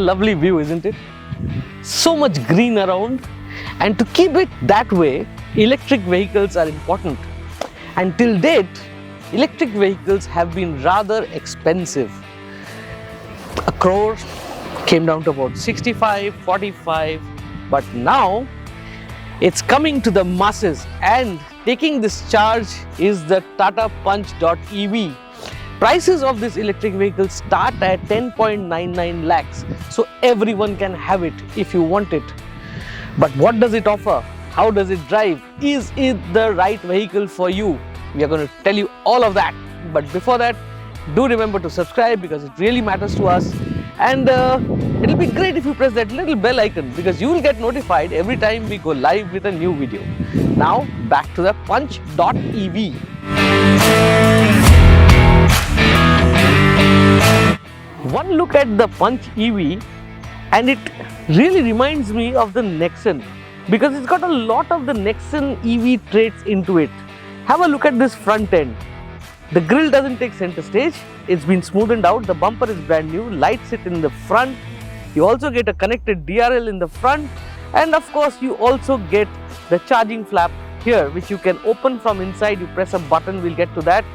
lovely view, isn't it? So much green around, and to keep it that way, electric vehicles are important. And till date, electric vehicles have been rather expensive. A crore came down to about 65, 45, but now it's coming to the masses, and taking this charge is the Tata Punch.EV. Prices of this electric vehicle start at 10.99 lakhs, so everyone can have it if you want it. But what does it offer? How does it drive? Is it the right vehicle for you? We are going to tell you all of that. But before that, do remember to subscribe because it really matters to us. And it'll be great if you press that little bell icon because you will get notified every time we go live with a new video. Now back to the Punch.EV. One look at the Punch EV and it really reminds me of the Nexon because it's got a lot of the Nexon EV traits into it. Have a look at this front end. The grille doesn't take center stage, it's been smoothened out, the bumper is brand new, lights sit in the front, you also get a connected DRL in the front, and of course you also get the charging flap here which you can open from inside. You press a button, we'll get to that.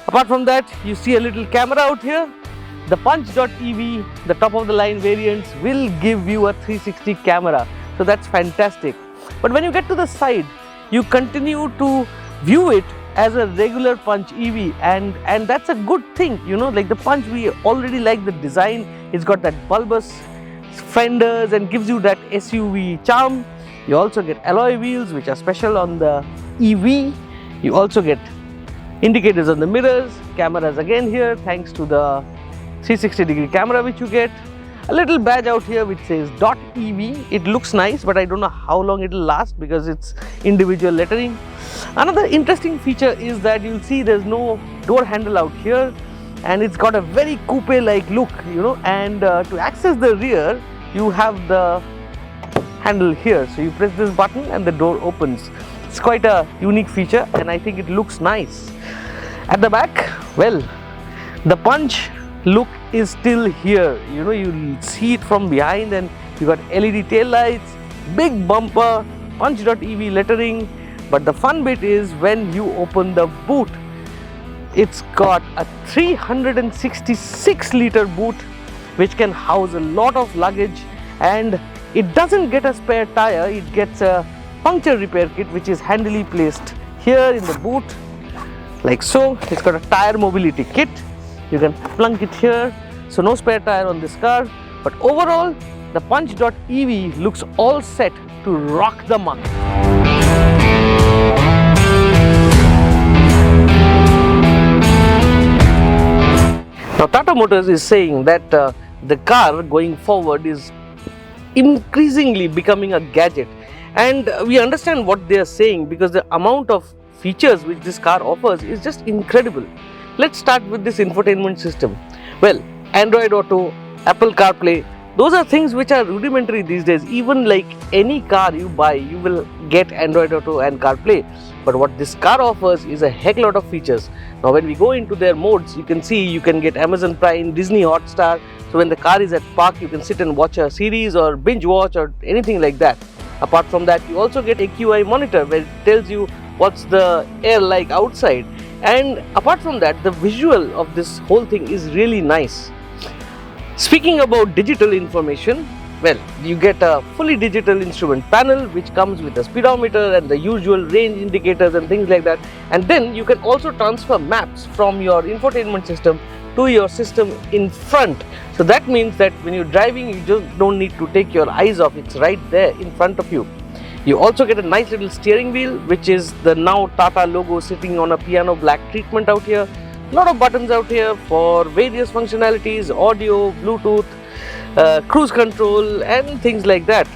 Apart from that, you see a little camera out here. The Punch.EV, the top of the line variants, will give you a 360 camera, so that's fantastic. But when you get to the side, you continue to view it as a regular Punch EV, and that's a good thing, you know, like the Punch, we already like the design. It's got that bulbous fenders and gives you that SUV charm. You also get alloy wheels which are special on the EV. You also get indicators on the mirrors, cameras again here thanks to the 360-degree camera which you get. A little badge out here which says .EV. It looks nice, but I don't know how long it will last because it's individual lettering. Another interesting feature is that you'll see there's no door handle out here, and it's got a very coupe-like look, you know, and to access the rear, you have the handle here. So you press this button and the door opens. It's quite a unique feature and I think it looks nice. At the back, well, the Punch look is still here, you know, you see it from behind, and you got LED tail lights, big bumper, Punch.EV lettering. But the fun bit is when you open the boot, it's got a 366 liter boot which can house a lot of luggage, and it doesn't get a spare tire, it gets a puncture repair kit which is handily placed here in the boot like so. It's got a tire mobility kit. You can plunk it here, so no spare tire on this car. But overall, the Punch.EV looks all set to rock the market. Now Tata Motors is saying that the car going forward is increasingly becoming a gadget, and we understand what they are saying because the amount of features which this car offers is just incredible. Let's start with this infotainment system. Well, Android Auto, Apple CarPlay, those are things which are rudimentary these days. Even like any car you buy, you will get Android Auto and CarPlay. But what this car offers is a heck lot of features. Now when we go into their modes, you can see you can get Amazon Prime, Disney Hotstar. So when the car is at park, you can sit and watch a series or binge watch or anything like that. Apart from that, you also get a QI monitor where it tells you what's the air like outside. And apart from that, the visual of this whole thing is really nice. Speaking about digital information, well, you get a fully digital instrument panel which comes with a speedometer and the usual range indicators and things like that. And then you can also transfer maps from your infotainment system to your system in front. So that means that when you're driving, you just don't need to take your eyes off. It's right there in front of you. You also get a nice little steering wheel, which is the now Tata logo sitting on a piano black treatment out here. A lot of buttons out here for various functionalities, audio, Bluetooth, cruise control and things like that.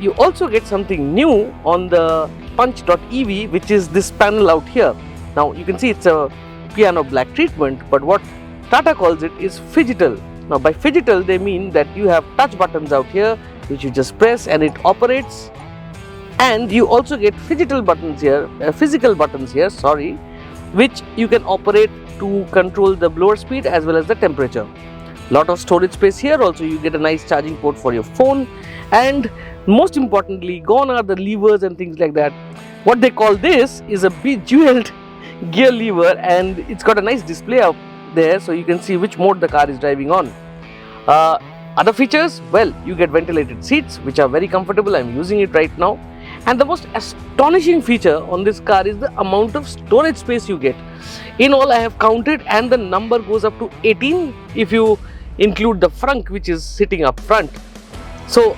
You also get something new on the Punch.EV, which is this panel out here. Now you can see it's a piano black treatment, but what Tata calls it is phygital. Now by phygital they mean that you have touch buttons out here which you just press and it operates. And you also get physical buttons here, which you can operate to control the blower speed as well as the temperature. Lot of storage space here. Also you get a nice charging port for your phone, and most importantly, gone are the levers and things like that. What they call this is a bejeweled gear lever, and it's got a nice display up there, so you can see which mode the car is driving on. Other features, well, you get ventilated seats, which are very comfortable. I'm using it right now. And the most astonishing feature on this car is the amount of storage space you get. In all, I have counted, and the number goes up to 18 if you include the frunk, which is sitting up front. So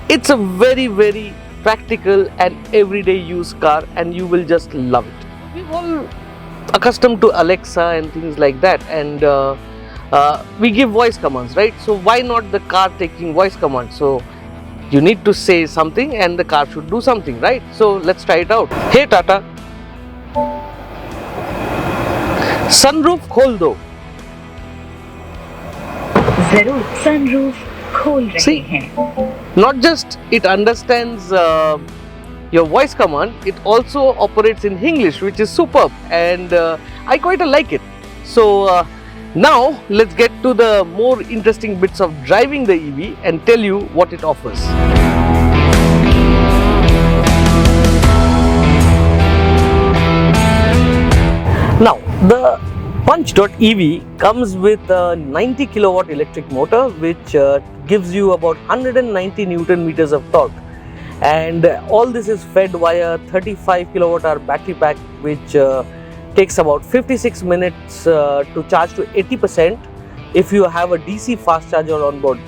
it's a very, very practical and everyday use car, and you will just love it. We've all accustomed to Alexa and things like that, and we give voice commands, right? So why not the car taking voice commands? So you need to say something and the car should do something, right? So let's try it out. Hey Tata, sunroof khol do. जरूर sunroof खोल रहे हैं. Not just it understands your voice command, it also operates in English, which is superb, and I quite like it. So now let's get to the more interesting bits of driving the EV and tell you what it offers. Now the Punch.EV comes with a 90 kilowatt electric motor, which gives you about 190 Newton meters of torque, and all this is fed via 35 kilowatt hour battery pack, which takes about 56 minutes to charge to 80% if you have a DC fast charger on board.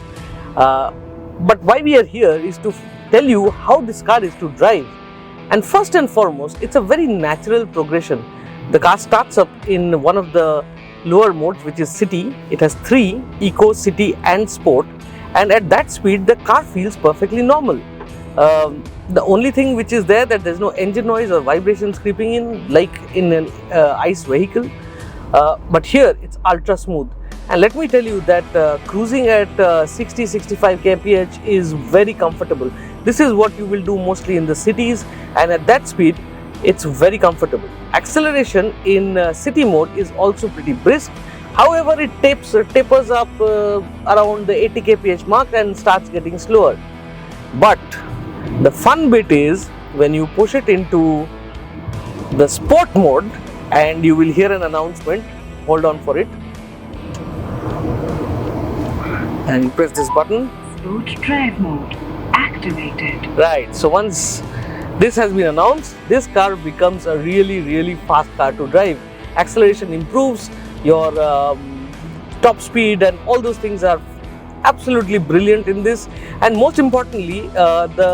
But why we are here is to tell you how this car is to drive. And first and foremost, it's a very natural progression. The car starts up in one of the lower modes, which is City. It has 3: Eco, City and Sport, and at that speed the car feels perfectly normal. The only thing which is there, that there's no engine noise or vibrations creeping in like in an ICE vehicle, but here it's ultra smooth. And let me tell you that cruising at 60-65 kph is very comfortable. This is what you will do mostly in the cities, and at that speed it's very comfortable. Acceleration in city mode is also pretty brisk. However, it tapers up around the 80 kph mark and starts getting slower. But the fun bit is when you push it into the sport mode, and you will hear an announcement. Hold on for it. And you press this button. Sport drive mode activated. Right. So once this has been announced, this car becomes a really, really fast car to drive. Acceleration improves, your top speed and all those things are absolutely brilliant in this. And most importantly,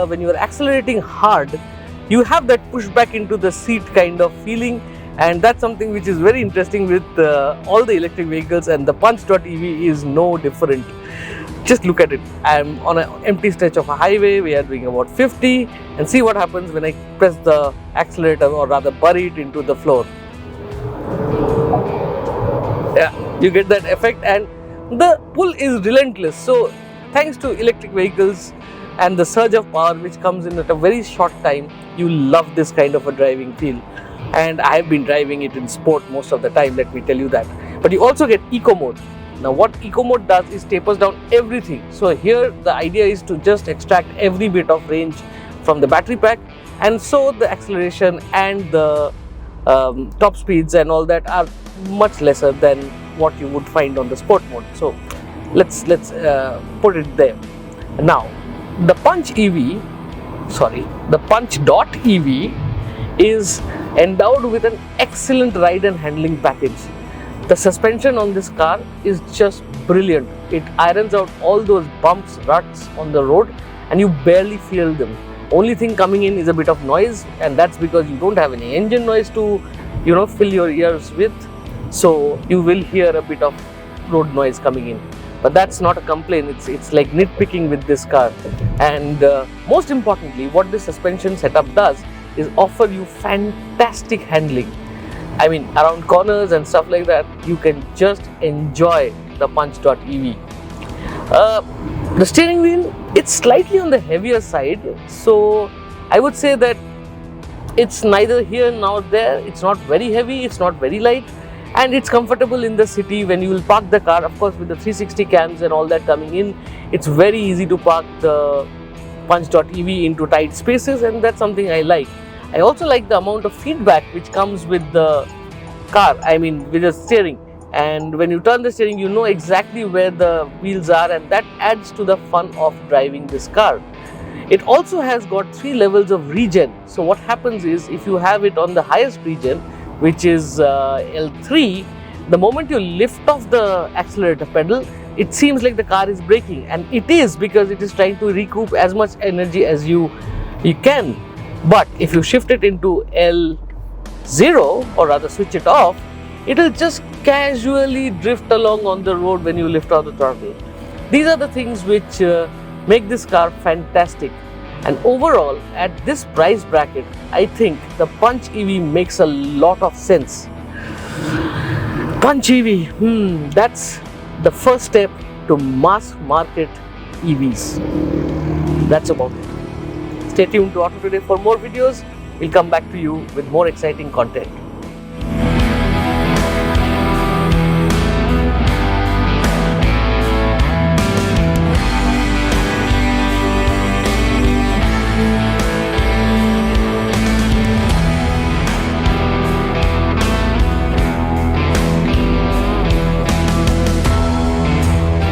when you are accelerating hard, you have that push back into the seat kind of feeling, and that's something which is very interesting with all the electric vehicles, and the Punch.EV is no different. Just look at it. I'm on an empty stretch of a highway. We are doing about 50, and see what happens when I press the accelerator, or rather bury it into the floor. Yeah, you get that effect, and the pull is relentless. So thanks to electric vehicles and the surge of power which comes in at a very short time, you love this kind of a driving feel. And I have been driving it in sport most of the time, let me tell you that. But you also get eco mode. Now what eco mode does is tapers down everything. So here the idea is to just extract every bit of range from the battery pack, and so the acceleration and the top speeds and all that are much lesser than what you would find on the sport mode. So let's put it there. Now the Punch.EV is endowed with an excellent ride and handling package. The suspension on this car is just brilliant. It irons out all those bumps, ruts on the road, and you barely feel them. Only thing coming in is a bit of noise, and that's because you don't have any engine noise to, fill your ears with. So you will hear a bit of road noise coming in, but that's not a complaint. It's like nitpicking with this car. And most importantly, what this suspension setup does is offer you fantastic handling. I mean, around corners and stuff like that, you can just enjoy the Punch.EV. The steering wheel, it's slightly on the heavier side, so I would say that it's neither here nor there. It's not very heavy, it's not very light, and it's comfortable in the city. When you will park the car, of course with the 360 cams and all that coming in, it's very easy to park the Punch.ev into tight spaces, and that's something I like. I also like the amount of feedback which comes with the car, I mean with the steering, and when you turn the steering you know exactly where the wheels are, and that adds to the fun of driving this car. It also has got 3 levels of regen. So what happens is, if you have it on the highest regen, which is L3, the moment you lift off the accelerator pedal, it seems like the car is braking, and it is, because it is trying to recoup as much energy as you can. But if you shift it into L0, or rather switch it off, it will just casually drift along on the road when you lift off the throttle. These are the things which make this car fantastic, and overall at this price bracket I think the Punch EV makes a lot of sense. Punch EV, that's the first step to mass market EVs. That's about it. Stay tuned to Auto Today for more videos. We'll come back to you with more exciting content.